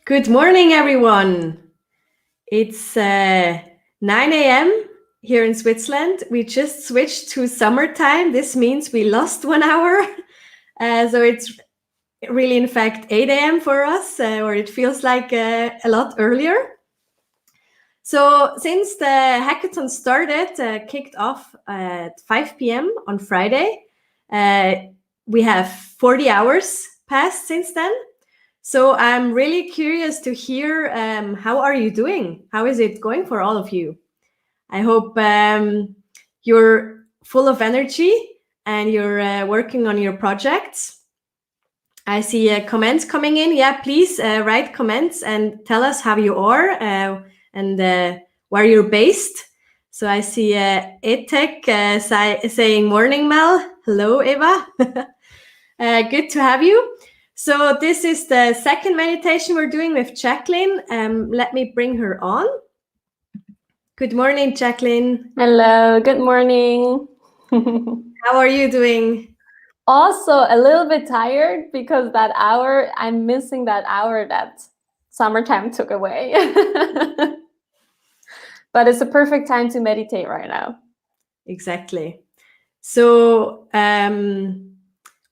Good morning, everyone. It's 9 a.m. here in Switzerland. We just switched to summertime. This means we lost 1 hour. So it's really, in fact, 8 a.m. for us, or it feels like a lot earlier. So since the hackathon started, kicked off at 5 p.m. on Friday, we have 40 hours passed since then. So I'm really curious to hear how are you doing? How is it going for all of you? I hope you're full of energy and you're working on your projects. I see comments coming in. Yeah, please write comments and tell us how you are and where you're based. So I see Etek saying morning, Mel. Hello, Eva. Good to have you. So this is the second meditation we're doing with Jacqueline. Let me bring her on. Good morning, Jacqueline. Hello, good morning. How are you doing? Also a little bit tired because I'm missing that hour that summertime took away. But it's a perfect time to meditate right now. Exactly. So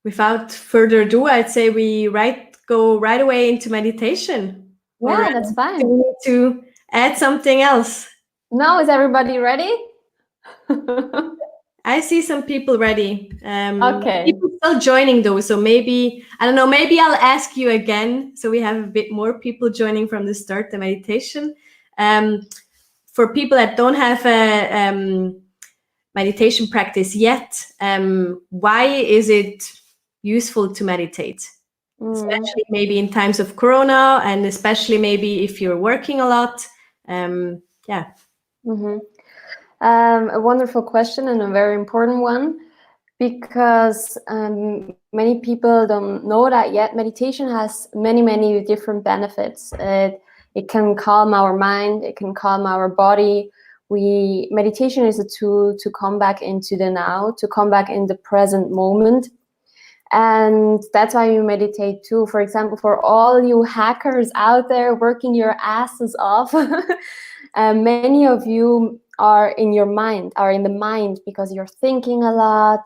without further ado, I'd say we go right away into meditation. Yeah, that's fine. Do we need to add something else? No, is everybody ready? I see some people ready. Okay. People still joining though, so maybe, I don't know, maybe I'll ask you again so we have a bit more people joining from the start, the meditation. For people that don't have a meditation practice yet, why is it useful to meditate? Especially maybe in times of Corona, and especially maybe if you're working a lot. Yeah. Mm-hmm. A wonderful question and a very important one, because many people don't know that yet. Meditation has many different benefits. It can calm our mind, it can calm our body. Meditation is a tool to come back into the now, to come back in the present moment. And that's why you meditate too. For example, for all you hackers out there working your asses off, many of you are in the mind because you're thinking a lot,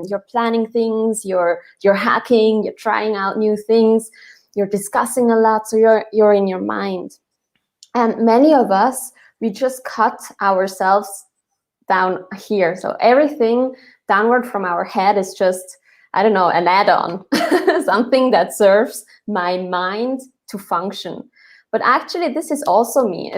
you're planning things, you're hacking, you're trying out new things, you're discussing a lot, so you're in your mind. And many of us, we just cut ourselves down here. So everything downward from our head is just, I don't know, an add-on, something that serves my mind to function. But actually, this is also me.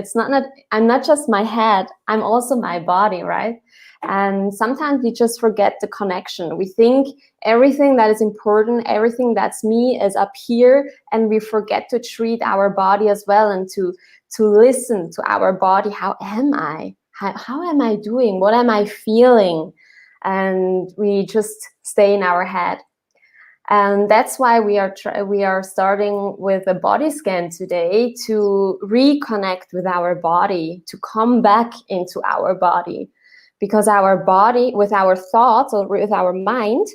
I'm not just my head, I'm also my body, right? And sometimes we just forget the connection. We think everything that is important, everything that's me is up here, and we forget to treat our body as well and to listen to our body. How am I? How am I doing? What am I feeling? And we just stay in our head. And that's why we are starting with a body scan today to reconnect with our body, to come back into our body. Because our body, with our thoughts or with our mind,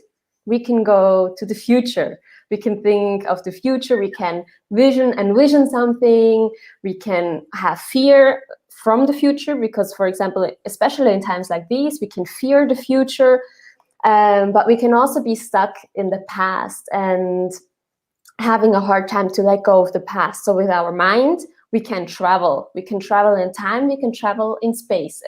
we can go to the future. We can think of the future, we can envision something, we can have fear from the future because, for example, especially in times like these, we can fear the future. But we can also be stuck in the past and having a hard time to let go of the past. So with our mind, we can travel. We can travel in time, we can travel in space.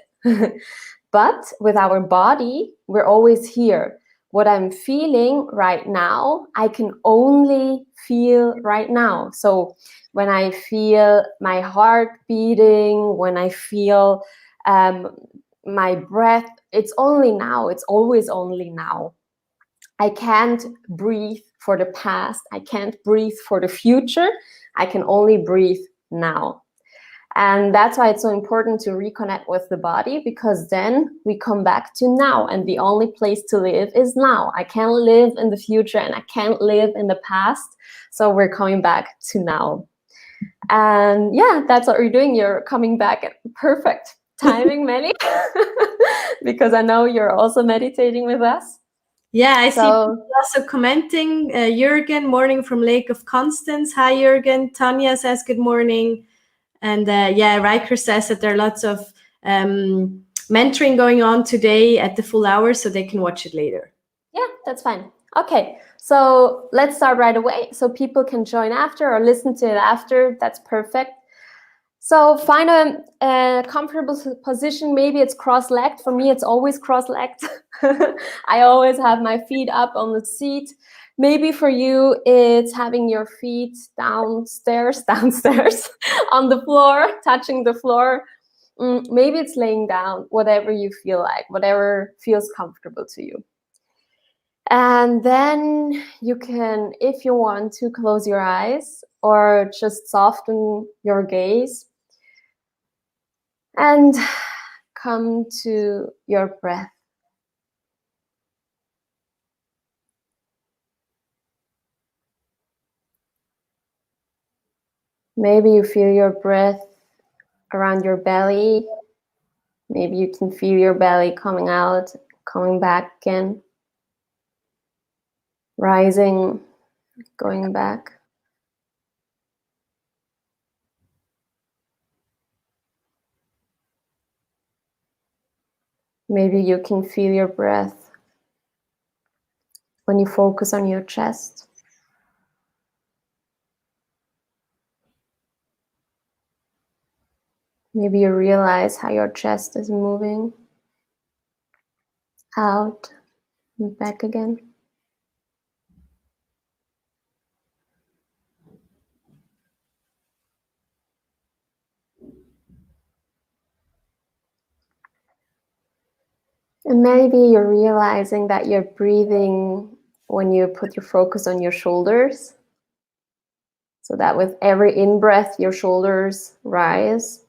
But with our body, we're always here. What I'm feeling right now, I can only feel right now. So when I feel my heart beating, when I feel my breath, it's only now. It's always only now. I can't breathe for the past. I can't breathe for the future. I can only breathe now. And that's why it's so important to reconnect with the body, because then we come back to now, and the only place to live is now. I can't live in the future and I can't live in the past. So we're coming back to now. And yeah, that's what we're doing. You're coming back at perfect timing, Melanie, because I know you're also meditating with us. Yeah, I see So people also commenting. Jürgen, morning from Lake of Constance. Hi, Jürgen. Tanya says good morning. And yeah, Riker says that there are lots of mentoring going on today at the full hour, so they can watch it later. yeah, that's fine. Okay, so let's start right away so people can join after or listen to it after. That's perfect. So find a comfortable position. Maybe it's cross-legged. For me, it's always cross-legged. I always have my feet up on the seat. Maybe for you, it's having your feet downstairs on the floor, touching the floor. Maybe it's laying down, whatever you feel like, whatever feels comfortable to you. And then you can, if you want to, close your eyes or just soften your gaze and come to your breath. Maybe you feel your breath around your belly. Maybe you can feel your belly coming out, coming back again, rising, going back. Maybe you can feel your breath when you focus on your chest. Maybe you realize how your chest is moving out and back again. And maybe you're realizing that you're breathing when you put your focus on your shoulders. So that with every in-breath, your shoulders rise.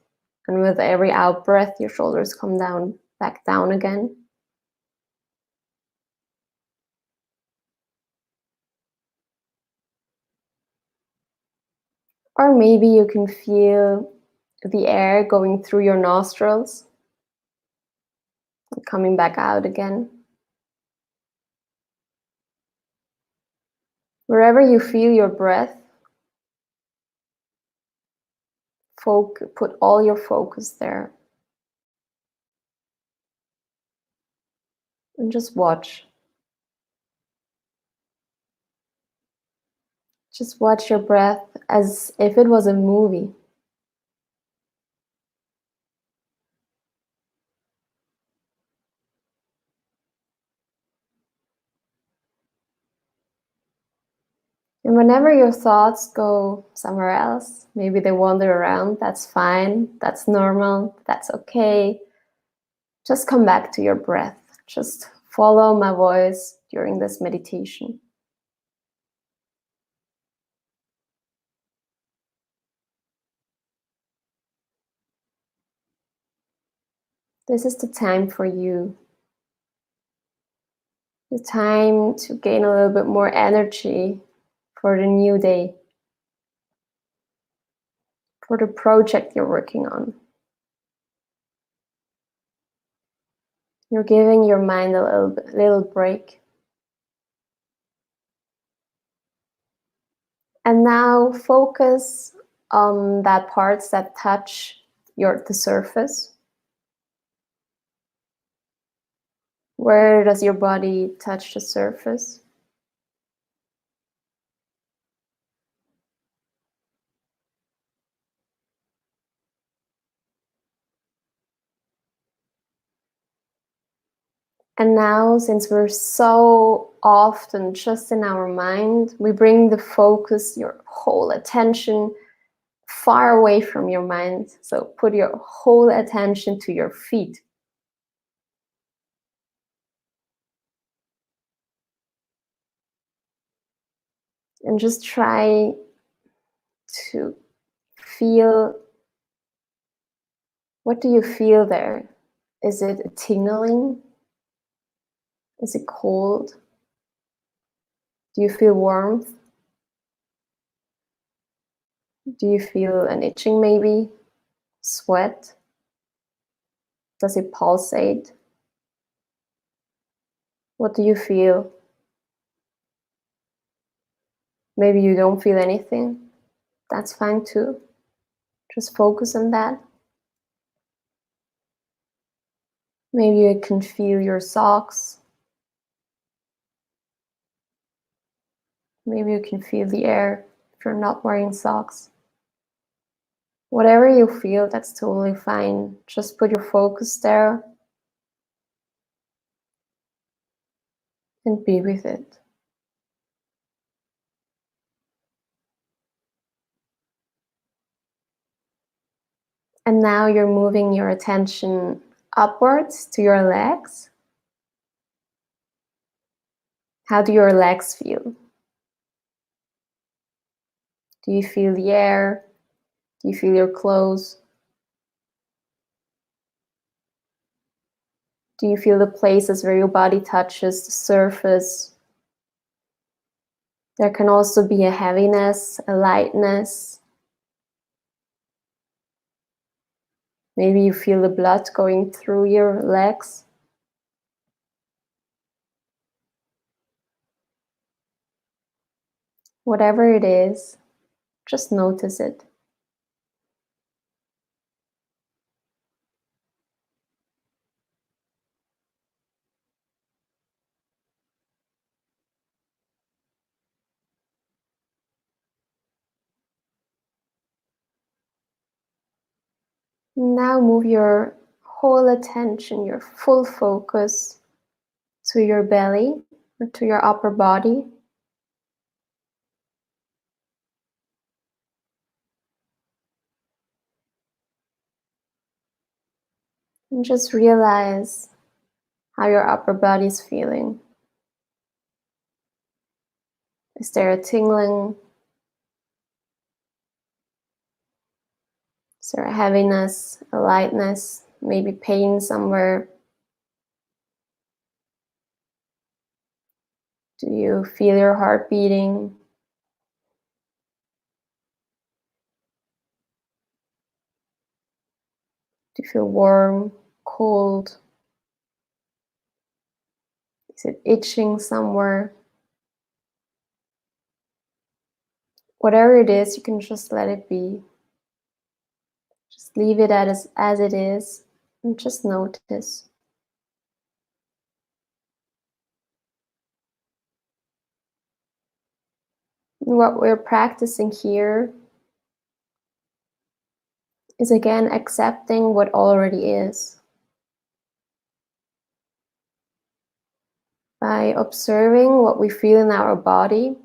And with every out-breath, your shoulders come down, back down again. Or maybe you can feel the air going through your nostrils, coming back out again. Wherever you feel your breath, put all your focus there. And just watch. Just watch your breath as if it was a movie. And whenever your thoughts go somewhere else, maybe they wander around, that's fine, that's normal, that's okay. Just come back to your breath. Just follow my voice during this meditation. This is the time for you. The time to gain a little bit more energy for the new day, for the project you're working on. You're giving your mind a little break. And now focus on that parts that touch the surface. Where does your body touch the surface? And now, since we're so often just in our mind, we bring the focus, your whole attention, far away from your mind. So put your whole attention to your feet. And just try to feel, what do you feel there? Is it a tingling? Is it cold? Do you feel warmth? Do you feel an itching maybe? Sweat? Does it pulsate? What do you feel? Maybe you don't feel anything. That's fine too. Just focus on that. Maybe you can feel your socks. Maybe you can feel the air if you're not wearing socks. Whatever you feel, that's totally fine. Just put your focus there and be with it. And now you're moving your attention upwards to your legs. How do your legs feel? Do you feel the air? Do you feel your clothes? Do you feel the places where your body touches the surface? There can also be a heaviness, a lightness. Maybe you feel the blood going through your legs. Whatever it is, just notice it. Now move your whole attention, your full focus to your belly or to your upper body. And just realize how your upper body is feeling. Is there a tingling? Is there a heaviness, a lightness, maybe pain somewhere? Do you feel your heart beating? Do you feel warm, cold? Is it itching somewhere? Whatever it is, you can just let it be. Just leave it as it is and just notice. What we're practicing here is again accepting what already is. By observing what we feel in our body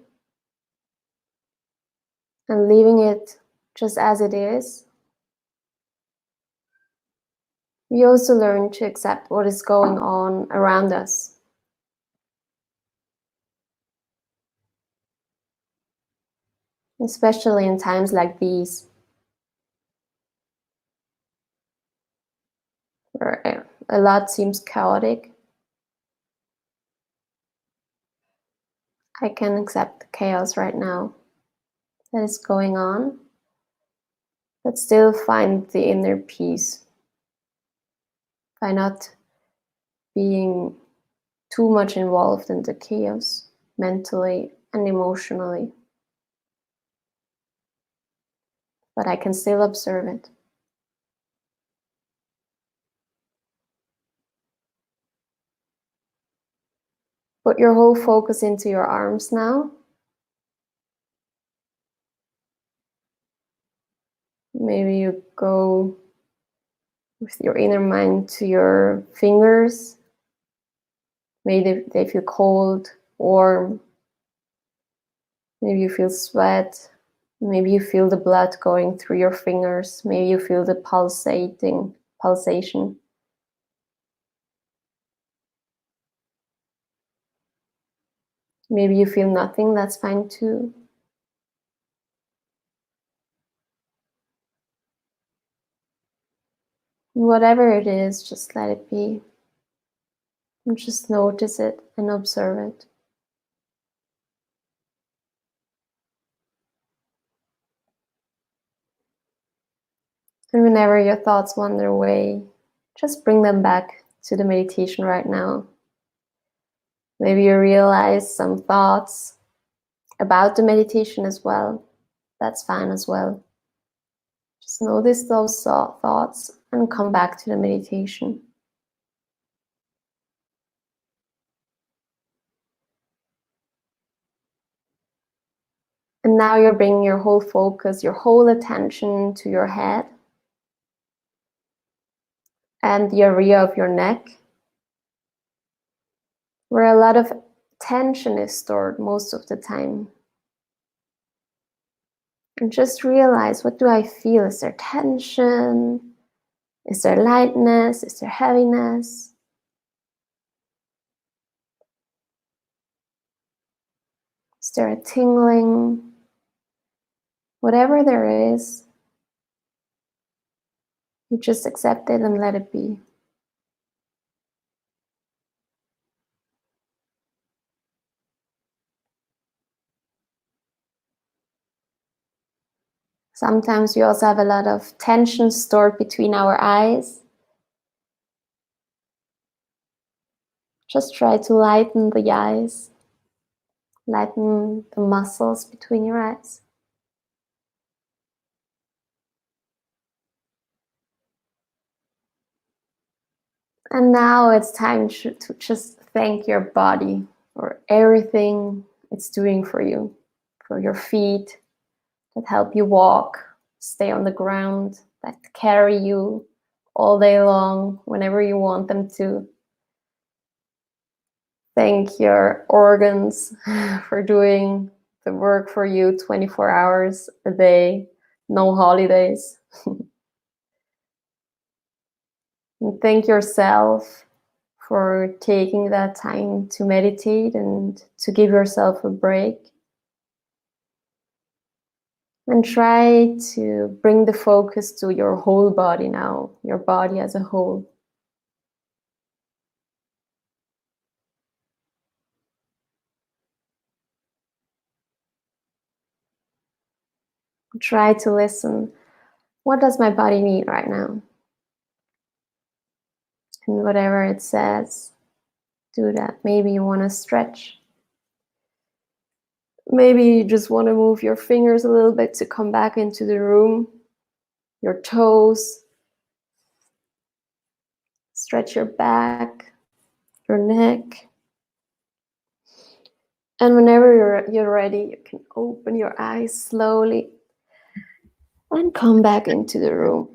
and leaving it just as it is, we also learn to accept what is going on around us. Especially in times like these, where a lot seems chaotic. I can accept the chaos right now that is going on, but still find the inner peace by not being too much involved in the chaos mentally and emotionally. But I can still observe it. Put your whole focus into your arms now. Maybe you go with your inner mind to your fingers. Maybe they feel cold, warm. Maybe you feel sweat. Maybe you feel the blood going through your fingers. Maybe you feel the pulsation. Maybe you feel nothing, that's fine too. Whatever it is, just let it be. And just notice it and observe it. And whenever your thoughts wander away, just bring them back to the meditation right now. Maybe you realize some thoughts about the meditation as well. That's fine as well. Just notice those thoughts and come back to the meditation. And now you're bringing your whole focus, your whole attention to your head and the area of your neck, where a lot of tension is stored most of the time. And just realize, what do I feel? Is there tension? Is there lightness? Is there heaviness? Is there a tingling? Whatever there is, you just accept it and let it be. Sometimes we also have a lot of tension stored between our eyes. Just try to lighten the eyes, lighten the muscles between your eyes. And now it's time to just thank your body for everything it's doing for you, for your feet that help you walk, stay on the ground, that carry you all day long whenever you want them to. Thank your organs for doing the work for you 24 hours a day, no holidays. And thank yourself for taking that time to meditate and to give yourself a break. And try to bring the focus to your whole body now, your body as a whole. Try to listen. What does my body need right now? And whatever it says, do that. Maybe you want to stretch. Maybe you just want to move your fingers a little bit to come back into the room. Your toes. Stretch your back, your neck. And whenever you're ready, you can open your eyes slowly and come back into the room.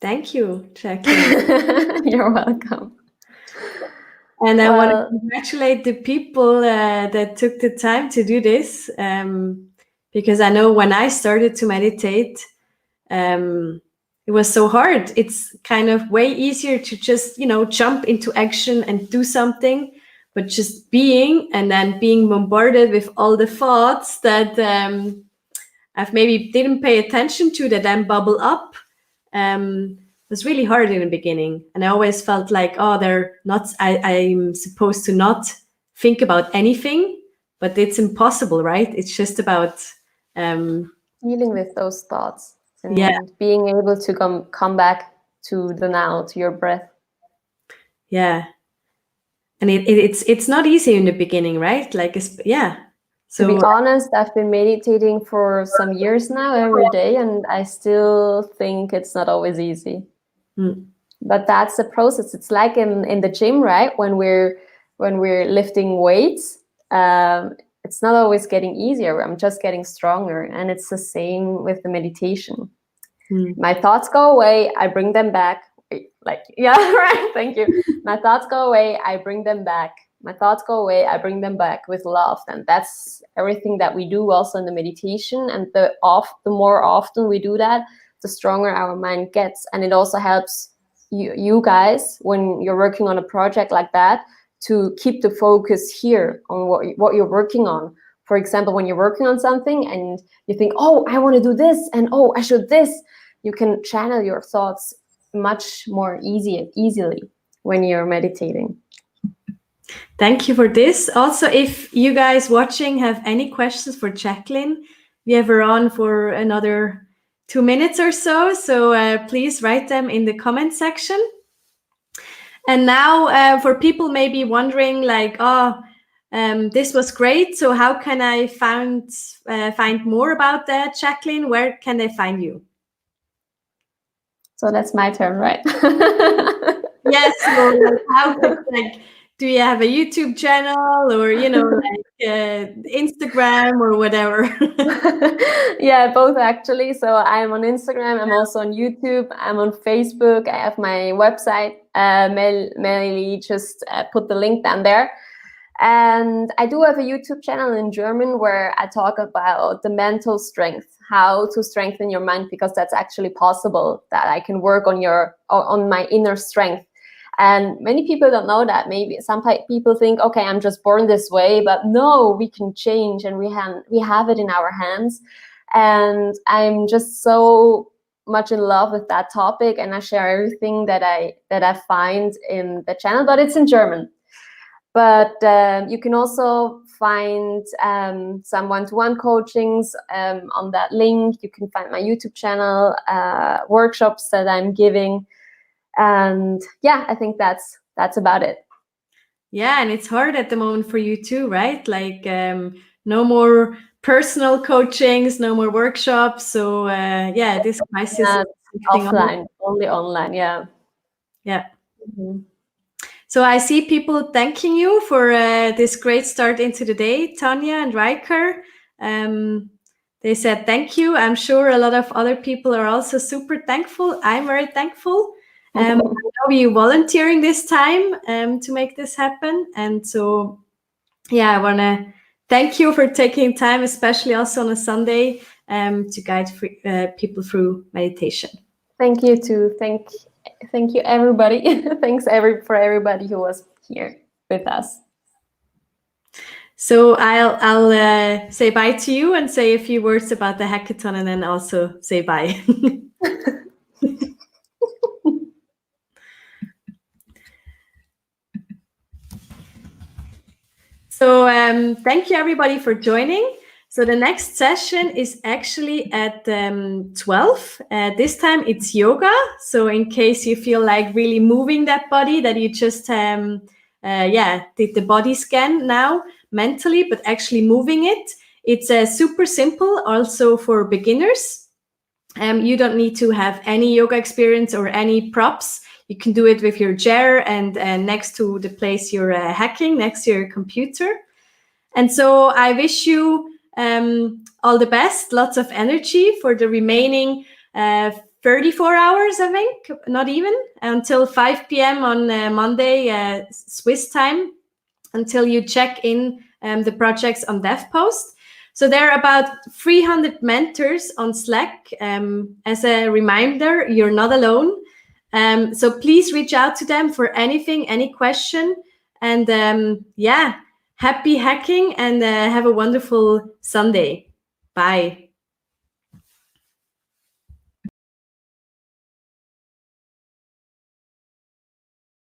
Thank you, Jacqueline. You're welcome. And I want to congratulate the people that took the time to do this, because I know when I started to meditate, it was so hard. It's kind of way easier to just, jump into action and do something, but just being and then being bombarded with all the thoughts that I've maybe didn't pay attention to that then bubble up. Was really hard in the beginning, and I always felt like, I'm supposed to not think about anything, but it's impossible, right? It's just about dealing with those thoughts and being able to come back to the now, to your breath. Yeah, and it's not easy in the beginning, right? So, to be honest, I've been meditating for some years now, every day, and I still think it's not always easy. But that's the process. It's like in the gym, right? When we're lifting weights, it's not always getting easier. I'm just getting stronger, and it's the same with the meditation. My thoughts go away, I bring them back. Right. Thank you. My thoughts go away, I bring them back. My thoughts go away, I bring them back with love. And that's everything that we do also in the meditation. And the more often we do that, the stronger our mind gets. And it also helps you guys, when you're working on a project like that, to keep the focus here on what you're working on. For example, when you're working on something and you think, oh, I want to do this, and oh, I should this, you can channel your thoughts much more easily when you're meditating. Thank you for this. Also, if you guys watching have any questions for Jacqueline, we have her on for another 2 minutes or so. So please write them in the comment section. And now for people maybe wondering like, this was great. So how can I find more about that, Jacqueline? Where can they find you? So that's my turn, right? Yes. So how could, do you have a YouTube channel or, Instagram or whatever? Yeah, both actually. So I'm on Instagram. I'm also on YouTube. I'm on Facebook. I have my website. Melanie just put the link down there. And I do have a YouTube channel in German where I talk about the mental strength, how to strengthen your mind, because that's actually possible, that I can work on my inner strength. And many people don't know that. Maybe some people think, okay, I'm just born this way, but no, we can change, and we have it in our hands. And I'm just so much in love with that topic, and I share everything that I find in the channel, but it's in German. But you can also find some one-to-one coachings on that link. You can find my YouTube channel, workshops that I'm giving. And yeah, I think that's about it. Yeah, and it's hard at the moment for you too, right? Like no more personal coachings, no more workshops. So this crisis is offline, only online. Yeah. Mm-hmm. So I see people thanking you for this great start into the day, Tanya and Riker. They said thank you. I'm sure a lot of other people are also super thankful. I'm very thankful. I know you volunteering this time to make this happen. And so, I want to thank you for taking time, especially also on a Sunday, to guide people through meditation. Thank you too. Thank you, everybody. Thanks for everybody who was here with us. So I'll say bye to you and say a few words about the hackathon, and then also say bye. So thank you everybody for joining. So the next session is actually at 12. This time it's yoga. So in case you feel like really moving that body, that you just did the body scan now mentally, but actually moving it. It's super simple also for beginners. You don't need to have any yoga experience or any props. You can do it with your chair and next to the place you're hacking, next to your computer. And so I wish you all the best, lots of energy for the remaining 34 hours, I think, not even, until 5 p.m. on Monday, Swiss time, until you check in the projects on DevPost. So there are about 300 mentors on Slack. As a reminder, you're not alone. So please reach out to them for anything, any question. And happy hacking and have a wonderful Sunday. Bye.